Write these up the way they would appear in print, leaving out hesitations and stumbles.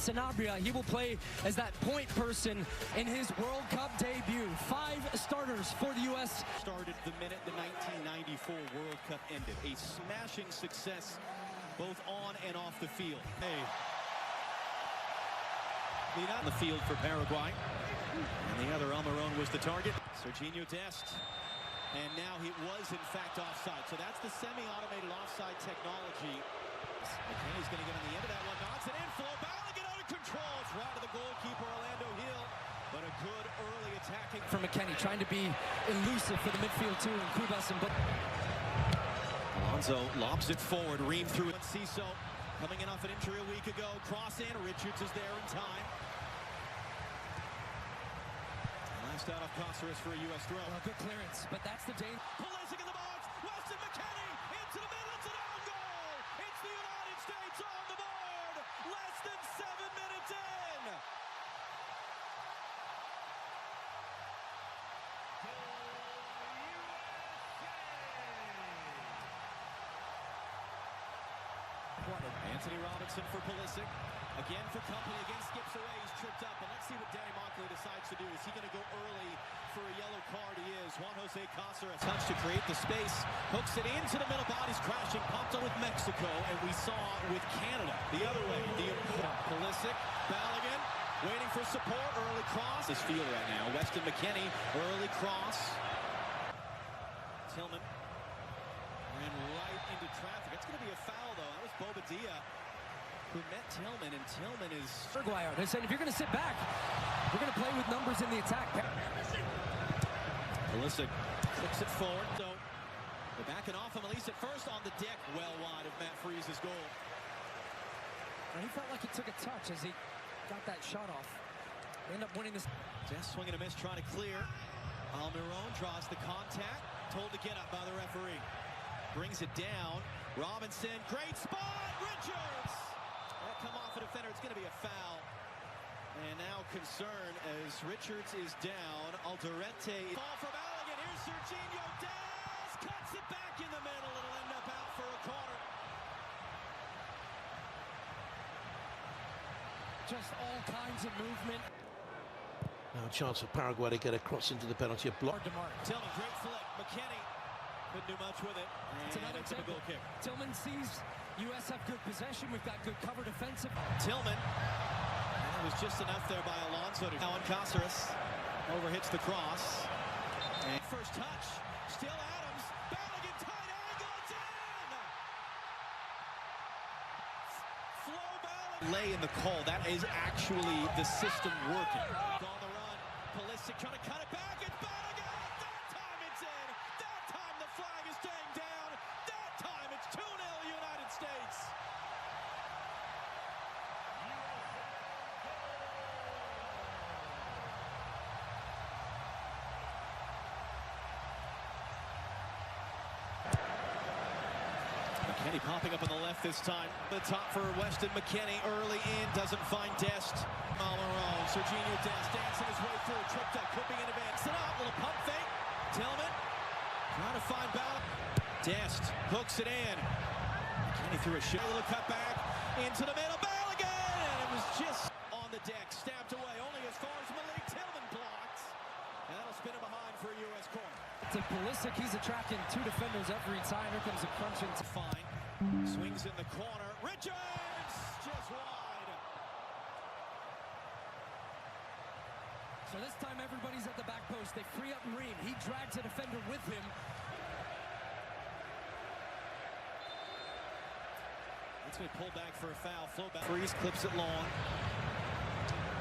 Sanabria. He will play as that point person in his World Cup debut. 5 starters for the U.S. Started the minute the 1994 World Cup ended. A smashing success both on and off the field. Hey. On the field for Paraguay. And the other Almiron was the target. Serginho Dest. And now he was in fact offside. So that's the semi-automated offside technology. McKenny's going to get on the end of that one. Knocks it in. Flow Balogun out of control. It's right to the goalkeeper, Orlando Hill. But a good early attacking from McKenny, trying to be elusive for the midfield too, and Kubas and Alonso lobs it forward. Ream through it. Ciso coming in off an injury a week ago. Cross in. Richards is there in time. Last out of Cáceres for a U.S. throw. Well, good clearance, but that's the danger. Pulisic in the box. Weston McKennie into the middle. It's an own goal. It's the United States on the board. Less than 7 minutes in. Anthony Robinson for Pulisic. Again for company, again skips away, he's tripped up, and let's see what Danny Moncler decides to do. Is he going to go early for a yellow card? He is. Juan Jose Cáceres. Touch to create the space, hooks it into the middle, bodies crashing, popped on with Mexico, and we saw with Canada. The other way, the Pulisic, Balogun, waiting for support, early cross. This field right now, Weston McKennie, early cross. Tillman ran right into traffic. It's going to be a foul, though. That was Bobadilla who met Tillman, and Tillman is... Paraguay. They said, if you're going to sit back, we're going to play with numbers in the attack. Pulisic flicks it forward. So they're backing off him, at least at first on the deck, well wide of Matt Freese's goal. And he felt like he took a touch as he got that shot off. They end up winning this. Just swinging a miss, trying to clear. Almiron draws the contact, told to get up by the referee. Brings it down. Robinson, great spot. Richards. That'll come off a defender. It's going to be a foul. And now concern as Richards is down. Alderete. Ball from Balogun. Here's Serginho Dest. Cuts it back in the middle. It'll end up out for a corner. Just all kinds of movement. Now a chance for Paraguay to get a cross into the penalty block. Tillman, great flick. McKennie couldn't do much with it. It's another goal kick. Tillman sees U.S. have good possession. We've got good cover defensive. Tillman. It was just enough there by Alonso. Now on Cáceres. Overhits the cross. And first touch. Still Adams. Balogun, tight angle. It's in! Flow Balogun. Lay in the call. That is actually the system working. On the run. Pulisic trying to cut it back. It's Balogun. That time it's in. That time the flag is staying down. That time it's 2-0 United States. McKennie popping up on the left this time. The top for Weston McKennie early in, doesn't find Dest. Almiron, Serginho Dest dancing his way through, tripped up, could be in advance. It up, little pump fake. Tillman trying to find Balogun. Dest hooks it in. McKennie threw a shot, a little cut back into the middle. Balogun, and it was just on the deck, stabbed away, only as far as Malik Tillman blocked. And that'll spin him behind for a U.S. corner. To Pulisic, he's attracting 2 defenders every time. Here comes a crunching. Fine. Swings in the corner. Richards just wide. So this time everybody's at the back post. They free up Ream. He drags a defender with him. It's going to pull back for a foul. Flow back. Freeze clips it long.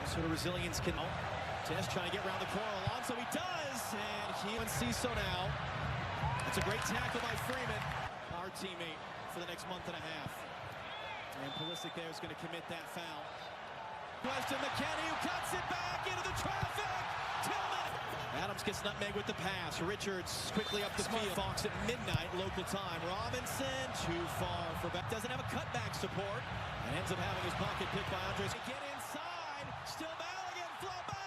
What sort of resilience can... Test trying to get around the corner. Alonso, he does. And he and Ciso now. That's a great tackle by Freeman, our teammate, for the next month and a half. And Pulisic there is going to commit that foul. Weston McKennie, who cuts it back into the traffic. Tillman. Adams gets nutmeg with the pass. Richards quickly up the field. Fox at midnight, local time. Robinson, too far for back. Doesn't have a cutback support. And ends up having his pocket picked by Andres. Get inside. Still Balogun. Flow Balogun.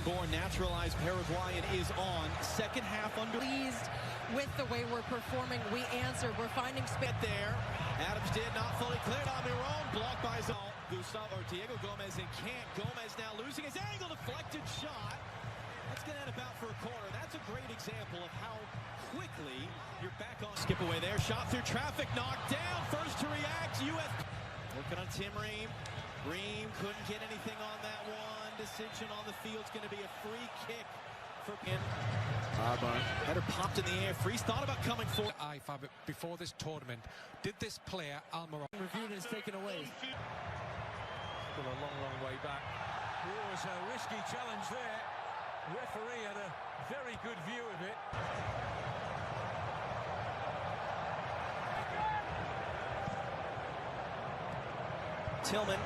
Born naturalized Paraguayan is on. Second half under. Pleased with the way we're performing. We answered. We're finding space there. Adams did not fully cleared on their own. Blocked by Gustavo or Diego Gomez and can't. Gomez now losing his angle. Deflected shot. That's going to end about for a corner. That's a great example of how quickly you're back on. Skip away there. Shot through traffic. Knocked down. First to react. Working on Tim Ream. Ream couldn't get anything on that one. Decision on the field is going to be a free kick for him. Header popped in the air. Freeze thought about coming forward. Before this tournament, did this player Almiron Reviewed is taken away. Still a long way back. Oh, it's a risky challenge there. Referee had a very good view of it. Tillman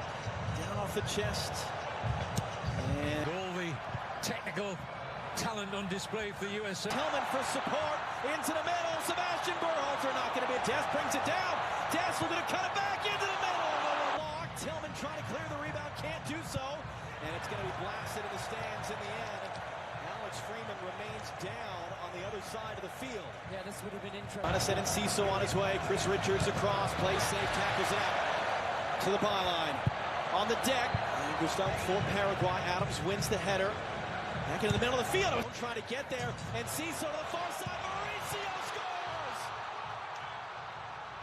down off the chest. And all the technical talent on display for the US. Tillman for support into the middle. Sebastian Berhalter not going to be a Des brings it down. Des will going to cut it back into the middle. Block. Tillman trying to clear the rebound, can't do so, and it's going to be blasted in the stands in the end. Alex Freeman remains down on the other side of the field. Yeah, this would have been interesting. Trying to send in Ciso on his way. Chris Richards across, plays safe, tackles it out to the byline. On the deck, Gustavo for Paraguay. Adams wins the header. Back into the middle of the field. Trying to get there, and Ciso to the far side. Mauricio scores!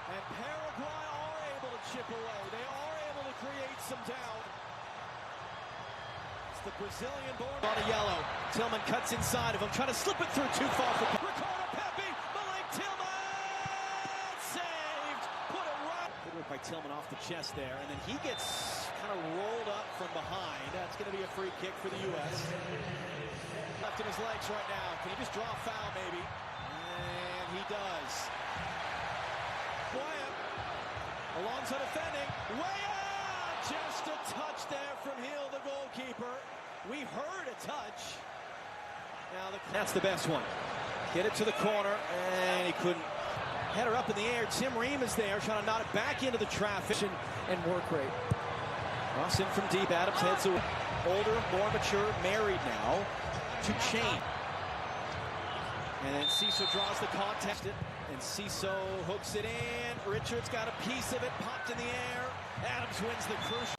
And Paraguay are able to chip away. They are able to create some doubt. It's the Brazilian-born on a yellow. Tillman cuts inside of him, trying to slip it through too far for Ricardo Pepi. Malik Tillman saved. Put it right. Good work by Tillman off the chest there, and then he gets kind of rolled up from behind. That's going to be a free kick for the U.S. Left in his legs right now. Can he just draw a foul, maybe? And he does. Guaya, Alonso defending. Guaya! Just a touch there from Hill, the goalkeeper. We heard a touch. Now that's the best one. Get it to the corner, and he couldn't. Header up in the air. Tim Ream is there, trying to knot it back into the traffic. And work rate. Cross in from deep. Adams heads away. Older, more mature, married now to Chain. And then Ciso draws the contest. And Ciso hooks it in. Richards got a piece of it, popped in the air. Adams wins the crucial.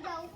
Go.